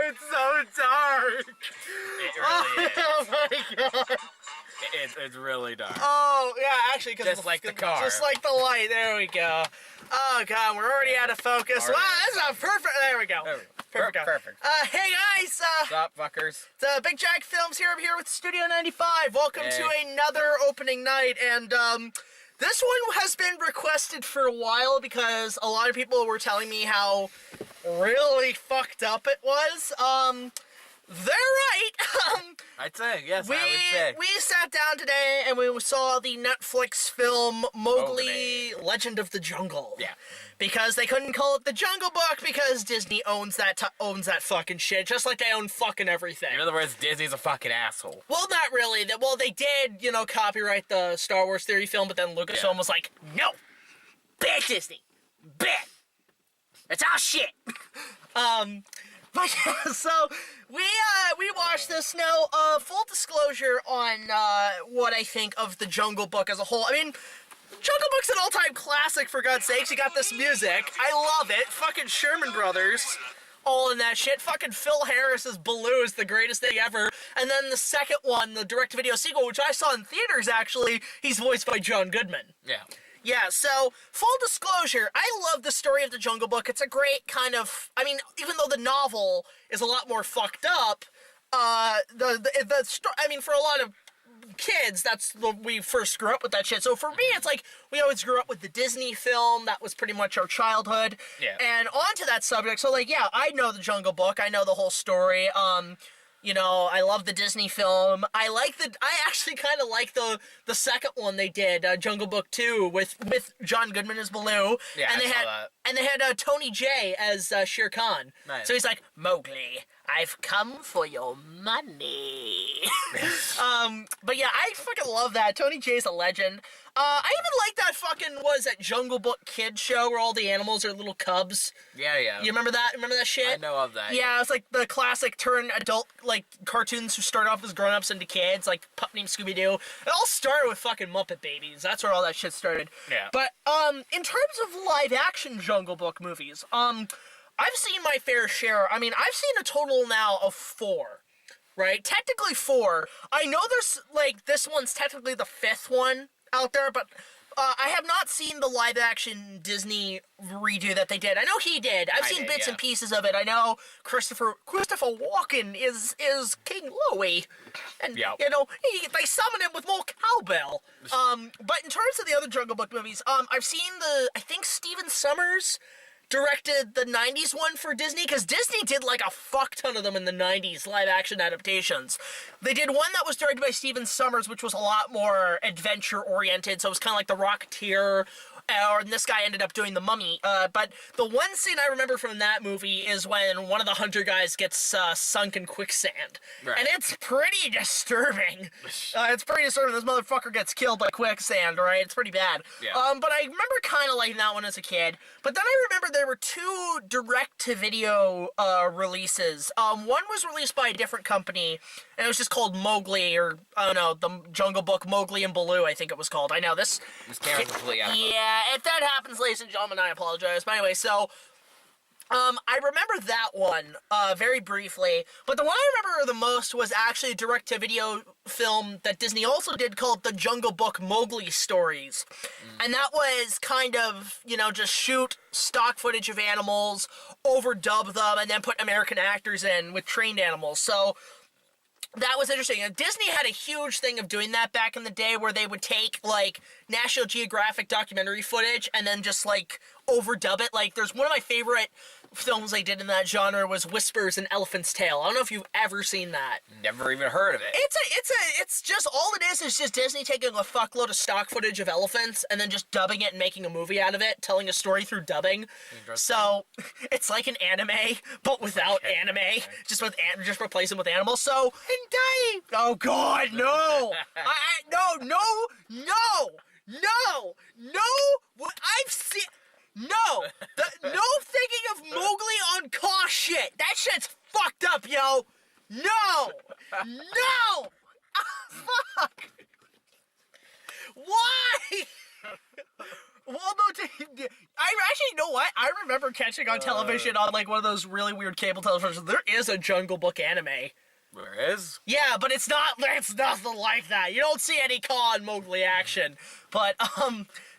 It's so dark. It really is. Oh my god. It's really dark. Oh, yeah, actually, because Just like the car. Just like the light. There we go. Oh, God, we're already out of focus. Wow, that's not perfect. There we go. Perfect. Hey, guys. Stop, fuckers. The BigJackFilms here. I'm here with Studio 95. Welcome to another opening night. And, this one has been requested for a while because a lot of people were telling me how really fucked up it was. They're right. I'd say, yes, I would say. We sat down today and we saw the Netflix film Mowgli, Legend of the Jungle. Yeah. Because they couldn't call it the Jungle Book because Disney owns that fucking shit, just like they own fucking everything. In other words, Disney's a fucking asshole. Well, not really. Well, they did, copyright the Star Wars theory film, but then Lucasfilm was like, no! Bad Disney! Bad! It's our shit! But yeah, so we watched this. Now, full disclosure on what I think of the Jungle Book as a whole. I mean, Jungle Book's an all-time classic, for God's sakes. You got this music. I love it. Fucking Sherman Brothers. All in that shit. Fucking Phil Harris's Baloo is the greatest thing ever. And then the second one, the direct-to-video sequel, which I saw in theaters, actually, he's voiced by John Goodman. Yeah. Yeah, so, full disclosure, I love the story of the Jungle Book. It's a great kind of, I mean, even though the novel is a lot more fucked up, the story, I mean, for a lot of kids, we first grew up with that shit. So for me, it's like, we always grew up with the Disney film. That was pretty much our childhood. Yeah. And onto that subject, so like, yeah, I know the Jungle Book. I know the whole story. I love the Disney film. I actually kind of like the second one they did, Jungle Book 2, with John Goodman as Baloo. Yeah, and they I saw that. And they had Tony Jay as Shere Khan. Nice. So he's like, Mowgli, I've come for your money. But yeah, I fucking love that. Tony Jay's a legend. I even like that that Jungle Book Kids show where all the animals are little cubs. Yeah. You remember that? Remember that shit? I know of that. Yeah, it's like the classic turn adult, like, cartoons who start off as grown-ups into kids, like Pup Named Scooby-Doo. It all started with fucking Muppet Babies. That's where all that shit started. Yeah. But, in terms of live-action Jungle Book movies, I've seen my fair share. I mean, I've seen a total now of 4. Right? Technically 4. I know there's, like, this one's technically the 5th one out there, but I have not seen the live-action Disney redo that they did. I know he did. I've seen bits and pieces of it. I know Christopher Walken is King Louie, and they summon him with more cowbell. But in terms of the other Jungle Book movies, I've seen I think Steven Sommers directed the 90s one for Disney, because Disney did like a fuck ton of them in the 90s, live-action adaptations. They did one that was directed by Steven Sommers, which was a lot more adventure-oriented, so it was kind of like The Rocketeer, and this guy ended up doing The Mummy. But the one scene I remember from that movie is when one of the hunter guys gets sunk in quicksand. Right. And it's pretty disturbing. This motherfucker gets killed by quicksand, right? It's pretty bad. Yeah. But I remember kind of liking that one as a kid. But then I remember there were 2 direct-to-video releases. One was released by a different company, and it was just called Mowgli, or, I don't know, the Jungle Book, Mowgli and Baloo, I think it was called. I know, this camera's completely out of focus. Yeah, if that happens, ladies and gentlemen, I apologize. But anyway, so, I remember that one, very briefly, but the one I remember the most was actually a direct-to-video film that Disney also did called The Jungle Book Mowglis Stories. And that was kind of, just shoot stock footage of animals, overdub them, and then put American actors in with trained animals. So, that was interesting. And Disney had a huge thing of doing that back in the day where they would take, like, National Geographic documentary footage and then just, like, overdub it. Like, there's one of my favorite films they did in that genre was Whispers, An Elephant's Tale. I don't know if you've ever seen that. Never even heard of it. It's just, all it is just Disney taking a fuckload of stock footage of elephants and then just dubbing it and making a movie out of it, telling a story through dubbing. So, it's like an anime, but without anime. Just replace them with animals. So, Hentai! Oh god, no! I've seen... No! No thinking of Mowgli on Kaw shit! That shit's fucked up, yo! No! No! Fuck! Why? Well, no, I actually, you know what? I remember catching on television on like one of those really weird cable televisions. There is a Jungle Book anime. There is? Yeah, but it's nothing like that. You don't see any Kaa and Mowgli action. But,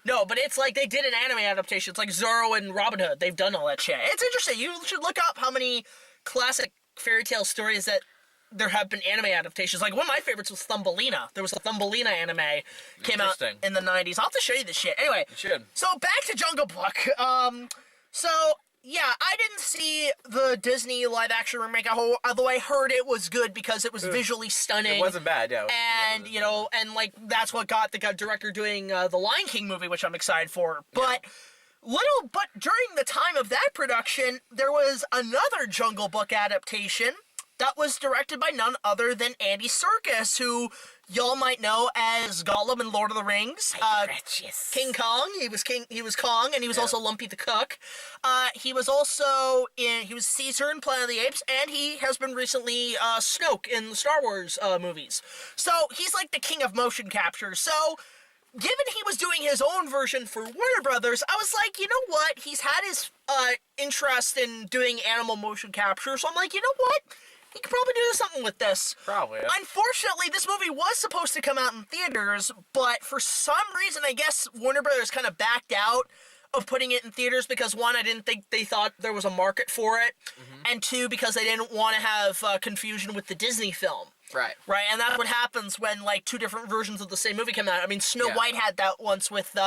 no, but it's like they did an anime adaptation. It's like Zorro and Robin Hood. They've done all that shit. It's interesting. You should look up how many classic fairy tale stories that there have been anime adaptations. Like, one of my favorites was Thumbelina. There was a Thumbelina anime. Came out in the 90s. I'll have to show you this shit. Anyway. You should. So, back to Jungle Book. Yeah, I didn't see the Disney live-action remake, although I heard it was good because it was visually stunning. It wasn't bad, yeah. And, you know, and, like, that's what got the director doing the Lion King movie, which I'm excited for. But... But during the time of that production, there was another Jungle Book adaptation that was directed by none other than Andy Serkis, who y'all might know as Gollum in Lord of the Rings. King Kong. He was Kong, and he was also Lumpy the Cook. He was Caesar in Planet of the Apes, and he has been recently Snoke in the Star Wars movies. So he's like the king of motion capture. So given he was doing his own version for Warner Brothers, I was like, you know what? He's had his interest in doing animal motion capture, so I'm like, you know what? He could probably do something with this. Probably. Unfortunately, this movie was supposed to come out in theaters, but for some reason, I guess Warner Brothers kind of backed out of putting it in theaters because, one, I didn't think they thought there was a market for it, and two, because they didn't want to have confusion with the Disney film. Right. Right, and that's what happens when, like, two different versions of the same movie come out. I mean, Snow White had that once with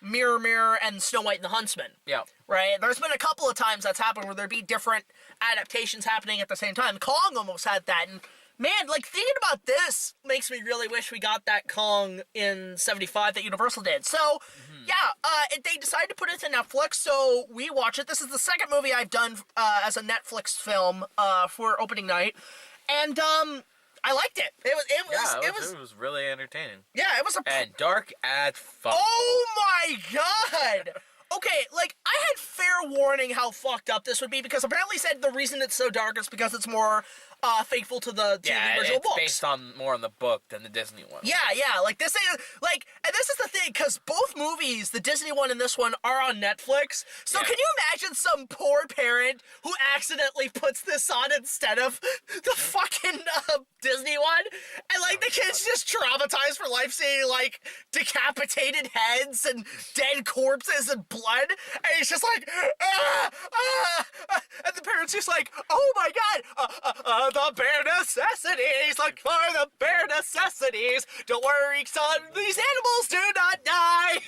Mirror Mirror and Snow White and the Huntsman. Yeah. Right? There's been a couple of times that's happened where there'd be different adaptations happening at the same time. Kong almost had that, and man, like, thinking about this makes me really wish we got that Kong in 75 that Universal did. So, they decided to put it to Netflix, so we watch it. This is the second movie I've done as a Netflix film for opening night, and I liked it. It was really entertaining. Yeah, it was and dark as fuck. Oh my god! Okay, like, I had fair warning how fucked up this would be, because apparently said the reason it's so dark is because it's more faithful to the original books. Yeah, it's based more on the book than the Disney one. Yeah, like, this is, like, and this is the thing, because both movies, the Disney one and this one, are on Netflix, so can you imagine some poor parent who accidentally puts this on instead of the fucking Disney one, and, like, the kid's just traumatized for life seeing, like, decapitated heads and dead corpses and blood, and he's just like, and the parent's just like, oh my god, the bare necessities, like, for the bare necessities, don't worry, son, these animals do not die.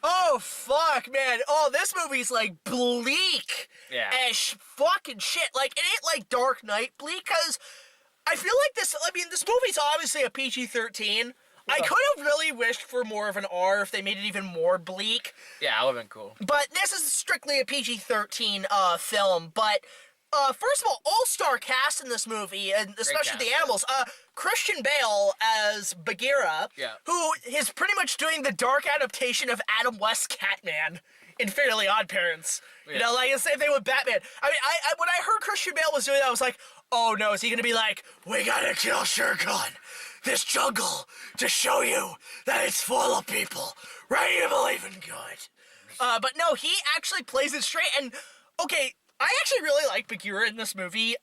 Oh, fuck, man. Oh, this movie's, like, bleak as fucking shit. Like, it ain't, like, Dark Knight bleak, because I feel like this movie's obviously a PG-13. I could have really wished for more of an R if they made it even more bleak. Yeah, that would have been cool. But this is strictly a PG-13 film, but first of all-star cast in this movie, and especially the animals. Christian Bale as Bagheera, who is pretty much doing the dark adaptation of Adam West's Catman in Fairly Odd Parents. Yeah. You know, like the same thing with Batman. I mean, I when I heard Christian Bale was doing that, I was like, oh no, is he gonna be like, we gotta kill Shere Khan, this jungle, to show you that it's full of people ready to believe in good. But no, he actually plays it straight, and okay, I actually really like Bagheera in this movie.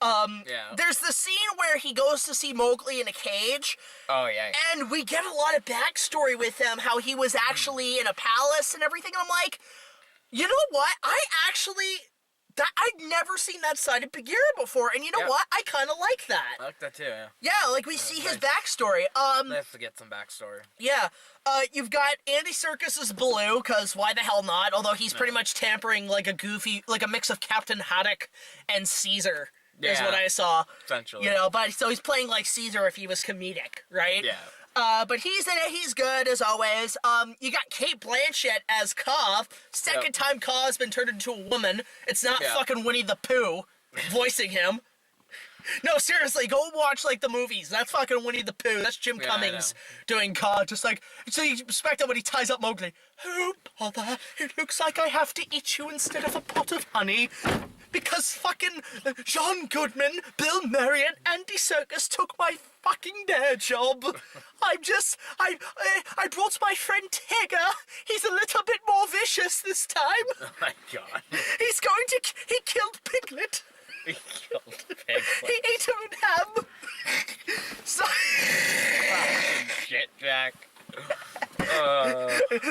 There's the scene where he goes to see Mowgli in a cage. Oh, yeah. And we get a lot of backstory with him, how he was actually in a palace and everything. And I'm like, you know what? I'd never seen that side of Bagheera before, and you know what? I kind of like that. I like that too, yeah. Yeah, like we see his backstory. Let's get some backstory. Yeah. You've got Andy Serkis as Baloo, because why the hell not? Although he's pretty much tampering like a mix of Captain Haddock and Caesar, is what I saw. Essentially. You know, but so he's playing like Caesar if he was comedic, right? Yeah. But he's in it, he's good, as always. You got Cate Blanchett as Kaa. Second time Kaa has been turned into a woman. It's not fucking Winnie the Pooh voicing him. No, seriously, go watch, like, the movies. That's fucking Winnie the Pooh. That's Jim Cummings doing Kaa. Just like, so you expect him when he ties up Mowgli. Oh, bother, it looks like I have to eat you instead of a pot of honey. because fucking John Goodman, Bill Murray, and Andy Serkis took my fucking dare job. I brought my friend Tigger. He's a little bit more vicious this time. Oh my god. He killed Piglet. He killed Piglet. He ate him in ham. So... Shit, Jack.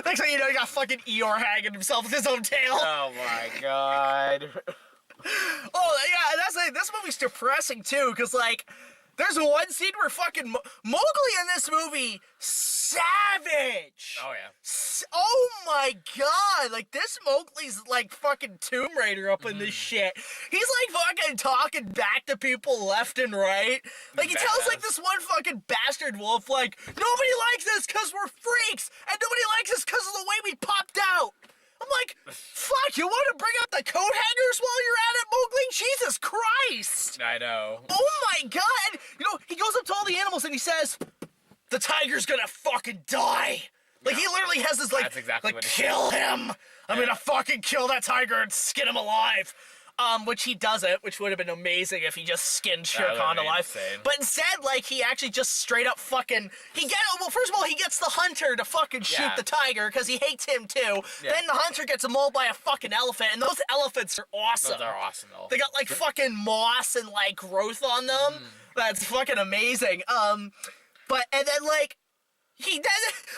Next thing you know, you got fucking Eeyore hanging himself with his own tail. Oh my god. Oh, yeah, this movie's depressing, too, because, like, there's one scene where fucking Mowgli in this movie, savage! Oh, yeah. Oh my god! Like, this Mowgli's like fucking Tomb Raider up in this shit. He's like fucking talking back to people left and right. Like, he tells like this one fucking bastard wolf, like, nobody likes us because we're freaks, and nobody likes us because of the way we popped out. I'm like, fuck, you want to bring out the coat hangers while you're at it, Mowgli? Jesus Christ! I know. Oh my god! You know, he goes up to all the animals and he says, the tiger's gonna fucking die! Like, he literally has this, like, That's exactly like what he kill him! I'm gonna fucking kill that tiger and skin him alive! Which he doesn't, which would have been amazing if he just skinned Shere Khan alive. Insane. But instead, like, he actually just straight up fucking... Well, first of all, he gets the hunter to fucking shoot the tiger, because he hates him, too. Yeah. Then the hunter gets mauled by a fucking elephant, and those elephants are awesome. Those are awesome, though. They got, like, fucking moss and, like, growth on them. That's fucking amazing. And then, like,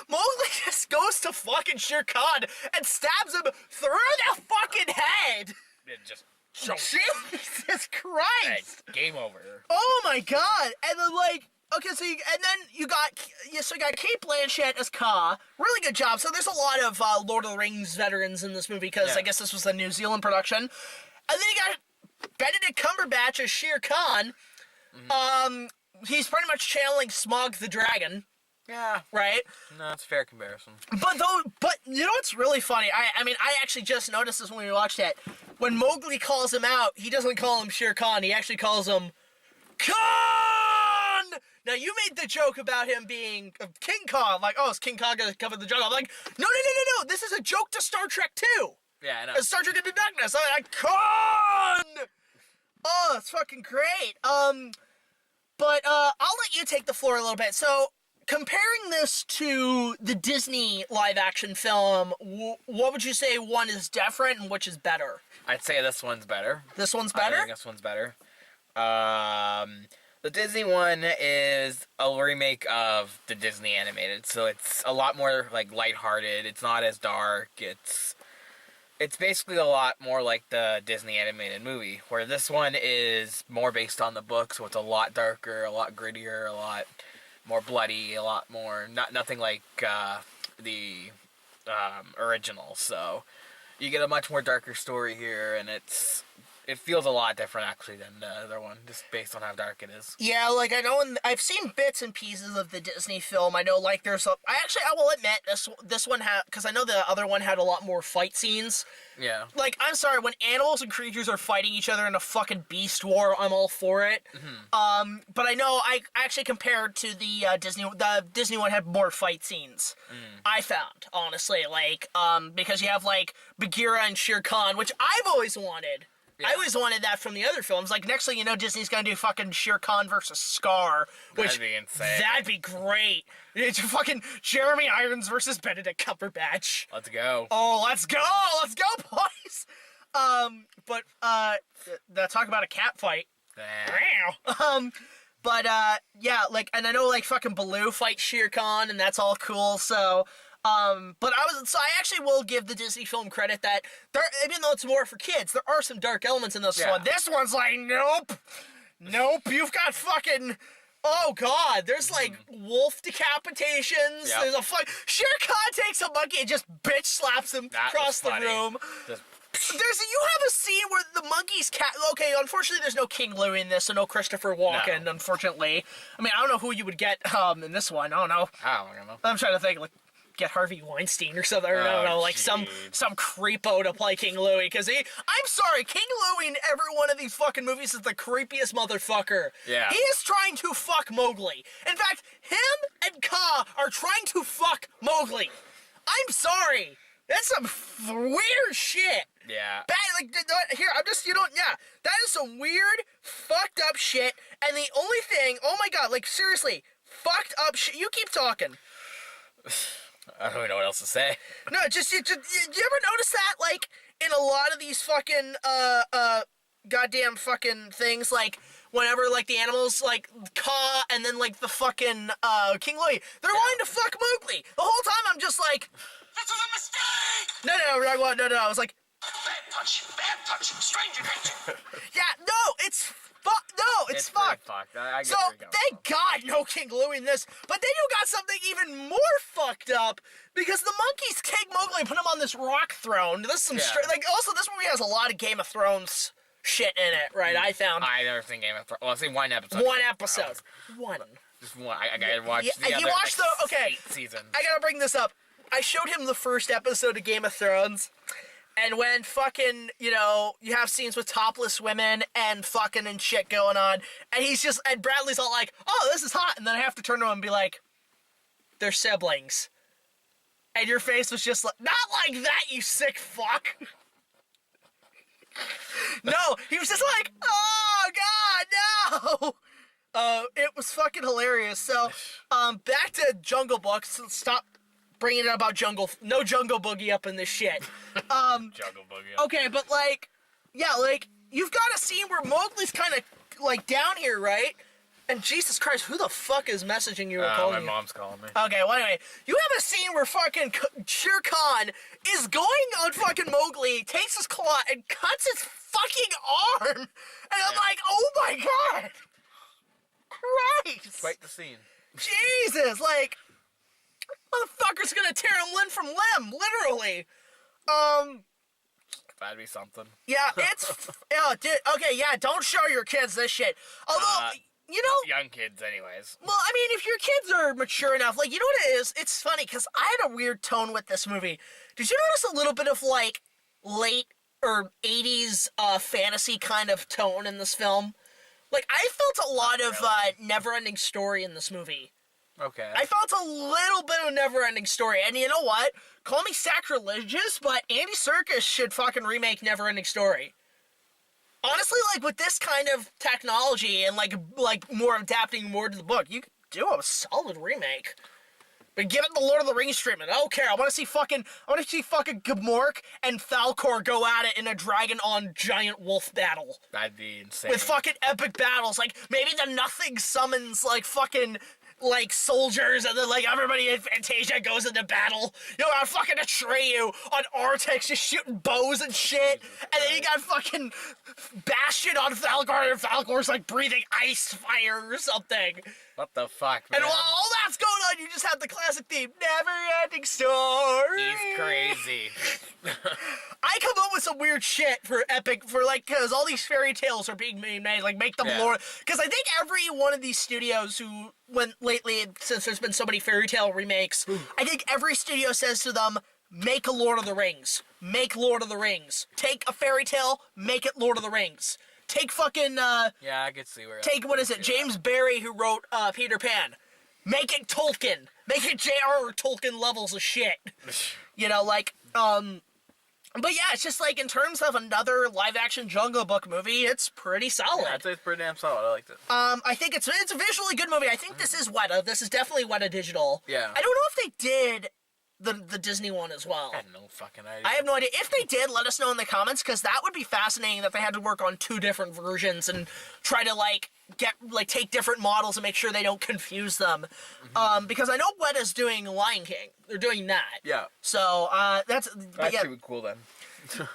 Mowgli just goes to fucking Shere Khan and stabs him through the fucking head. It just... Jesus Christ! Game over. Oh my god! And then, like, okay, so you got Kate Blanchett as Kaa. Really good job. So there's a lot of Lord of the Rings veterans in this movie, because I guess this was a New Zealand production. And then you got Benedict Cumberbatch as Shere Khan. He's pretty much channeling Smaug the dragon. Yeah. Right? No, it's a fair comparison. But you know what's really funny? I mean, I actually just noticed this when we watched it. When Mowgli calls him out, he doesn't call him Shere Khan. He actually calls him Khan! Now, you made the joke about him being King Kong. Like, oh, is King Kong gonna cover the jungle? I'm like, no. This is a joke to Star Trek 2. Yeah, I know. It's Star Trek Into Darkness. I'm like, Khan! Oh, it's fucking great. But I'll let you take the floor a little bit. So... comparing this to the Disney live-action film, what would you say one is different and which is better? I'd say this one's better. This one's better? I think this one's better. The Disney one is a remake of the Disney animated, so it's a lot more, like, lighthearted. It's not as dark. It's basically a lot more like the Disney animated movie, where this one is more based on the book, so it's a lot darker, a lot grittier, a lot... more bloody, a lot more, nothing like the original. So you get a much more darker story here, and it feels a lot different actually than the other one, just based on how dark it is. Yeah, like I know, I've seen bits and pieces of the Disney film. I know, like there's I will admit this one had, because I know the other one had a lot more fight scenes. Yeah. Like, I'm sorry, when animals and creatures are fighting each other in a fucking beast war, I'm all for it. Mm-hmm. But I know I actually compared to the Disney one had more fight scenes. I found, honestly, like because you have like Bagheera and Shere Khan, which I've always wanted. Yeah. I always wanted that from the other films. Like, next thing you know, Disney's gonna do fucking Shere Khan versus Scar. Which, that'd be insane. That'd be great. It's fucking Jeremy Irons versus Benedict Cumberbatch. Let's go. Oh, let's go! Let's go, boys! Talk about a cat fight. Yeah, like, and I know, like, fucking Baloo fights Shere Khan, and that's all cool, so... I actually will give the Disney film credit that even though it's more for kids, there are some dark elements in this one. This one's like, nope, you've got fucking, oh god, there's like wolf decapitations, there's a fight, Shere Khan takes a monkey and just bitch slaps him across the room. You have a scene where the monkey's okay, unfortunately there's no King Louie in this, so no Christopher Walken, unfortunately. I mean, I don't know who you would get, in this one, I don't know. I don't know. I'm trying to think, like, get Harvey Weinstein or something, or I don't know, like some creepo to play King Louie, because I'm sorry, King Louie in every one of these fucking movies is the creepiest motherfucker. Yeah. He is trying to fuck Mowgli. In fact, him and Kaa are trying to fuck Mowgli. I'm sorry. That's some weird shit. Yeah. Bad, like, here, I'm just, that is some weird, fucked up shit, and the only thing, oh my god, like, seriously, fucked up shit, you keep talking. I don't even know what else to say. No, you ever notice that, like, in a lot of these fucking, goddamn fucking things, like, whenever, like, the animals, like, caw, and then, like, the fucking, King Louie, they're wanting to fuck Mowgli. The whole time I'm just like... This is a mistake! No, I was like... Bad touch, stranger danger. Yeah, no, it's fucked. Fucked. I get So, where you're going thank from. God no King Louie in this. But then you got something even more fucked up, because the monkeys take Mowgli and put him on this rock throne. This is some also, this movie has a lot of Game of Thrones shit in it, right? I found. I never seen Game of Thrones. Well, I've seen one episode. One. Just one. I gotta watch the he other, watched like, okay. 8 seasons. I gotta bring this up. I showed him the first episode of Game of Thrones. And when fucking, you have scenes with topless women and fucking and shit going on, and Bradley's all like, oh, this is hot, and then I have to turn to him and be like, they're siblings. And your face was just like, not like that, you sick fuck. No, he was just like, oh, God, no. It was fucking hilarious. So, back to Jungle Book. Stop bringing it about no Jungle Boogie up in this shit. Jungle Boogie. Okay, but you've got a scene where Mowgli's kind of like down here, right? And Jesus Christ, who the fuck is messaging you or calling my you? mom's calling me. Okay, well anyway, you have a scene where fucking Shere Khan is going on fucking Mowgli, takes his claw and cuts his fucking arm, and I'm like, oh my god, Christ! Quite the scene. Jesus, like, motherfucker's gonna tear him limb from limb, literally. That'd be something. Yeah, it's... oh, dude, okay, yeah, don't show your kids this shit. Although, Young kids, anyways. well, I mean, if your kids are mature enough, like, you know what it is? It's funny, because I had a weird tone with this movie. Did you notice a little bit of, like, late or 80s fantasy kind of tone in this film? Like, I felt a lot of Neverending Story in this movie. Okay. I felt a little bit of Neverending Story, and you know what? Call me sacrilegious, but Andy Serkis should fucking remake Neverending Story. Honestly, like, with this kind of technology and, like more adapting more to the book, you could do a solid remake. But give it the Lord of the Rings treatment. I don't care. I want to see fucking Gamork and Falkor go at it in a dragon-on-giant wolf battle. That'd be insane. With fucking epic battles. Like, maybe the Nothing summons, like, fucking... like, soldiers, and then, like, everybody in Fantasia goes into battle. You got fucking Atreyu on Artex just shooting bows and shit. And then you got fucking Bastion on Falkor, and Falkor's, like, breathing ice fire or something. What the fuck, man? And while all that's going on, you just have the classic theme, Never-Ending Story. He's crazy. I come up with some weird shit for epic, because all these fairy tales are being made, like, make them lore. Because I think every one of these studios who went lately, since there's been so many fairy tale remakes, I think every studio says to them, make a Lord of the Rings. Make Lord of the Rings. Take a fairy tale, make it Lord of the Rings. Take fucking, yeah, I could see where... what is it, James Barrie, who wrote Peter Pan. Make it Tolkien. Make it J.R.R. Tolkien levels of shit. But yeah, it's just like, in terms of another live-action Jungle Book movie, it's pretty solid. Yeah, it's pretty damn solid. I liked it. I think it's a visually good movie. I think this is Weta. This is definitely Weta Digital. Yeah. I don't know if they did the Disney one as well. I have no fucking idea. I have no idea. If they did, let us know in the comments, because that would be fascinating that they had to work on 2 different versions and try to, take different models and make sure they don't confuse them. Because I know Weta's doing Lion King. They're doing that. Yeah. So, that's pretty cool then.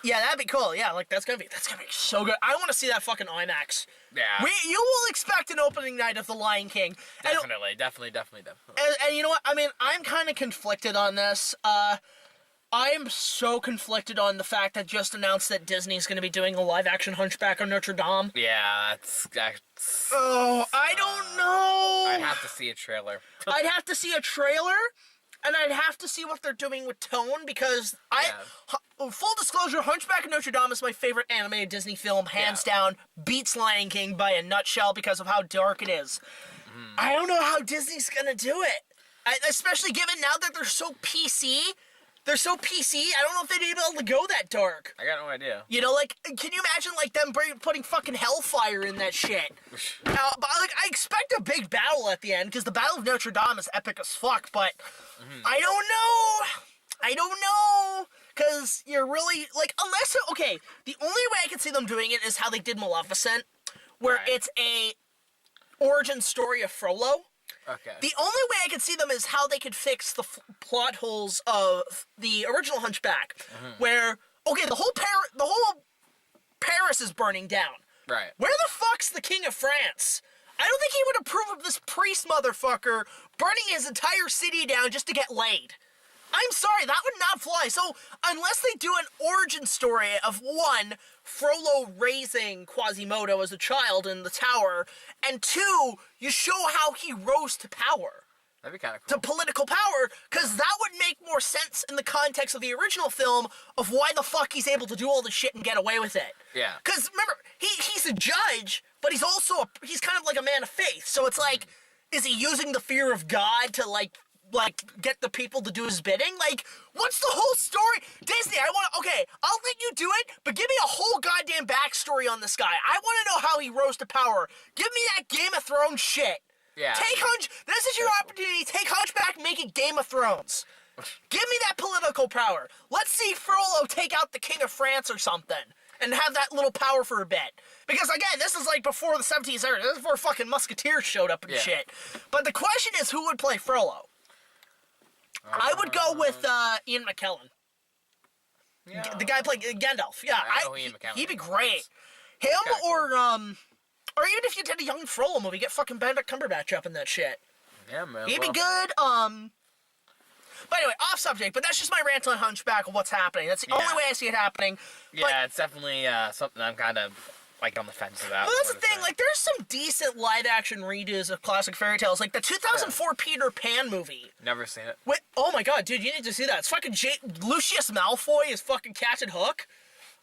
Yeah, that'd be cool. Yeah, that's gonna be so good. I want to see that fucking IMAX. Yeah. You will expect an opening night of The Lion King. Definitely. And you know what? I mean, I'm kind of conflicted on this. I am so conflicted on the fact that just announced that Disney's going to be doing a live-action Hunchback of Notre Dame. Yeah, that's oh, I don't know. I'd have to see a trailer. I'd have to see a trailer, and I'd have to see what they're doing with tone, because full disclosure, Hunchback of Notre Dame is my favorite animated Disney film, hands down. Beats Lion King by a nutshell because of how dark it is. I don't know how Disney's gonna do it. Especially given now that they're so PC, They're so PC. I don't know if they'd be able to go that dark. I got no idea. You know, like, can you imagine, like, them putting fucking hellfire in that shit? But, like, I expect a big battle at the end, because the Battle of Notre Dame is epic as fuck, but I don't know. Because you're really, like, unless, okay, the only way I can see them doing it is how they did Maleficent, where it's a origin story of Frollo. Okay. The only way I could see them is how they could fix the plot holes of the original Hunchback, where the whole Paris is burning down. Right. Where the fuck's the King of France? I don't think he would approve of this priest motherfucker burning his entire city down just to get laid. I'm sorry, that would not fly. So, unless they do an origin story of, one, Frollo raising Quasimodo as a child in the tower, and two, you show how he rose to power. That'd be kind of cool. To political power, because that would make more sense in the context of the original film of why the fuck he's able to do all this shit and get away with it. Yeah. Because, remember, he's a judge, but he's also he's kind of like a man of faith. So it's like, is he using the fear of God to, like, get the people to do his bidding? Like, what's the whole story? Disney, I'll let you do it, but give me a whole goddamn backstory on this guy. I want to know how he rose to power. Give me that Game of Thrones shit. Yeah. This is your opportunity. Take Hunchback, make it Game of Thrones. Give me that political power. Let's see Frollo take out the King of France or something, and have that little power for a bit. Because, again, this is, like, before the 17th century. This is before fucking musketeers showed up and shit. But the question is, who would play Frollo? I would go with Ian McKellen. Yeah. The guy playing Gandalf. Yeah, I know Ian McKellen. He'd be great. Him or even if you did a young Frollo movie, get fucking Benedict Cumberbatch up in that shit. Yeah, man. He'd be good. But anyway, off subject. But that's just my rant on Hunchback of what's happening. That's the only way I see it happening. Yeah, but it's definitely something I'm kind of like on the fence about. Well, that's the thing. Like, there's some decent live-action redos of classic fairy tales, like the 2004 Peter Pan movie. Never seen it. Wait, oh my god, dude, you need to see that. It's fucking Lucius Malfoy is fucking Captain Hook.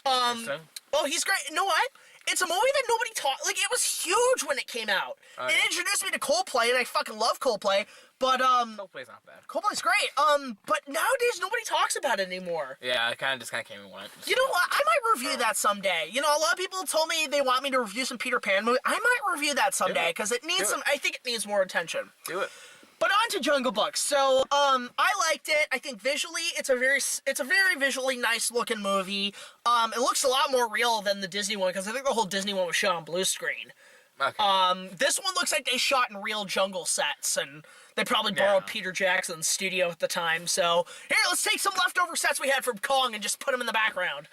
Oh, he's great. You know what? It's a movie that nobody talked. Like, it was huge when it came out. It introduced me to Coldplay, and I fucking love Coldplay. But Coldplay's not bad. Coldplay's great. But nowadays nobody talks about it anymore. Yeah, it kind of came and went. You know what? I might review that someday. You know, a lot of people told me they want me to review some Peter Pan movie. I might review that someday because it needs some. I think it needs more attention. Do it. But on to Jungle Book. So, I liked it. I think visually, it's a very visually nice looking movie. It looks a lot more real than the Disney one because I think the whole Disney one was shot on blue screen. Okay. This one looks like they shot in real jungle sets, and they probably borrowed Peter Jackson's studio at the time. So, here, let's take some leftover sets we had from Kong and just put them in the background.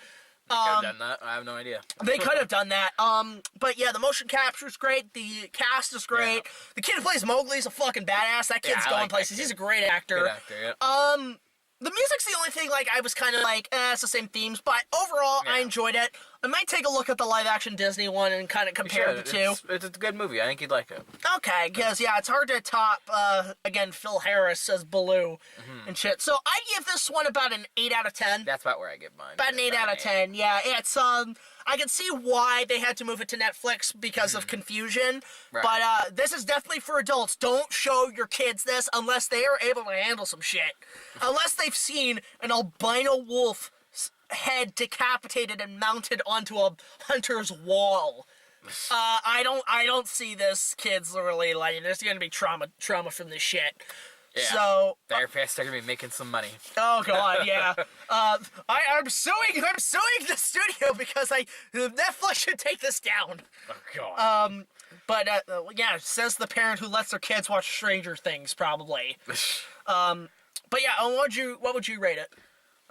They could have done that. I have no idea. They could have done that. But yeah, the motion capture is great. The cast is great. Yeah. The kid who plays Mowgli is a fucking badass. That kid's going places. He's a great actor. Good actor, yeah. The music's the only thing, like, I was kind of like, it's the same themes. But overall, I enjoyed it. I might take a look at the live-action Disney one and kind of compare the two. It's a good movie. I think you'd like it. Okay, because, yeah, it's hard to top, again, Phil Harris as Baloo and shit. So I give this one about an 8 out of 10. That's about where I give mine. About an 8 out of 10, yeah. It's, I can see why they had to move it to Netflix because of confusion. Right. But this is definitely for adults. Don't show your kids this unless they are able to handle some shit. Unless they've seen an albino wolf head decapitated and mounted onto a hunter's wall. I don't see this kids really like. There's gonna be trauma from this shit. Yeah. So their parents are gonna be making some money. Oh god, yeah. I'm suing the studio because Netflix should take this down. Oh god. But yeah, says the parent who lets their kids watch Stranger Things, probably. But yeah, what would you rate it?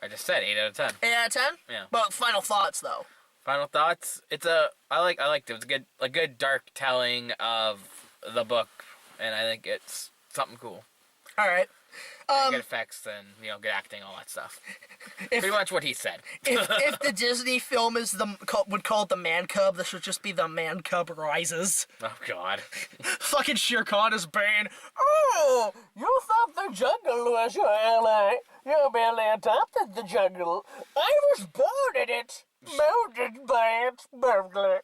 I just said 8 out of 10. 8 out of 10? Yeah. But final thoughts though. Final thoughts. I liked it. It was a good dark telling of the book, and I think it's something cool. All right. Good effects and good acting, all that stuff. Pretty much what he said. if the Disney film would call it the Man Cub, this would just be the Man Cub Rises. Oh God. Fucking Shere Khan is banned. Oh, you thought the jungle was your ally. You barely adopted the jungle. I was born in it, molded by its burglar.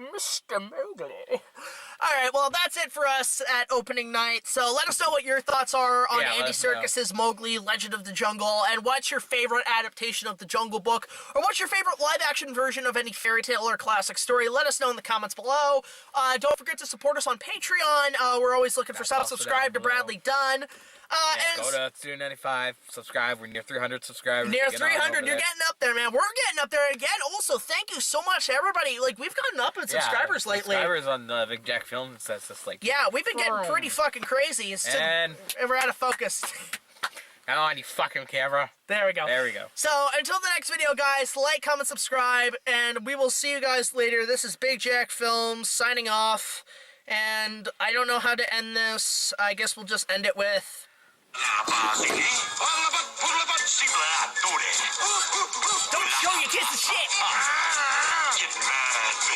Mr. Mowgli. Alright, well, that's it for us at opening night. So let us know what your thoughts are on Yeah, Andy let us know. Serkis' Mowgli, Legend of the Jungle, and what's your favorite adaptation of the Jungle Book, or what's your favorite live-action version of any fairy tale or classic story. Let us know in the comments below. Don't forget to support us on Patreon. We're always looking for That's subs. also Subscribe to down below. Bradley Dunn. Yeah, go to Student 95, subscribe. We're near 300 subscribers. Near Get on 300, over you're there. getting up there, man. We're getting up there again. Also, thank you so much to everybody. Like, we've gotten up in subscribers lately. Subscribers on BigJackFilms. That's just like. Yeah, we've been getting pretty fucking crazy. It's just, And we're out of focus. come on, you fucking camera. There we go. There we go. So, until the next video, guys, like, comment, subscribe, and we will see you guys later. This is BigJackFilms signing off, and I don't know how to end this. I guess we'll just end it with... Don't show your kids the shit! Get mad.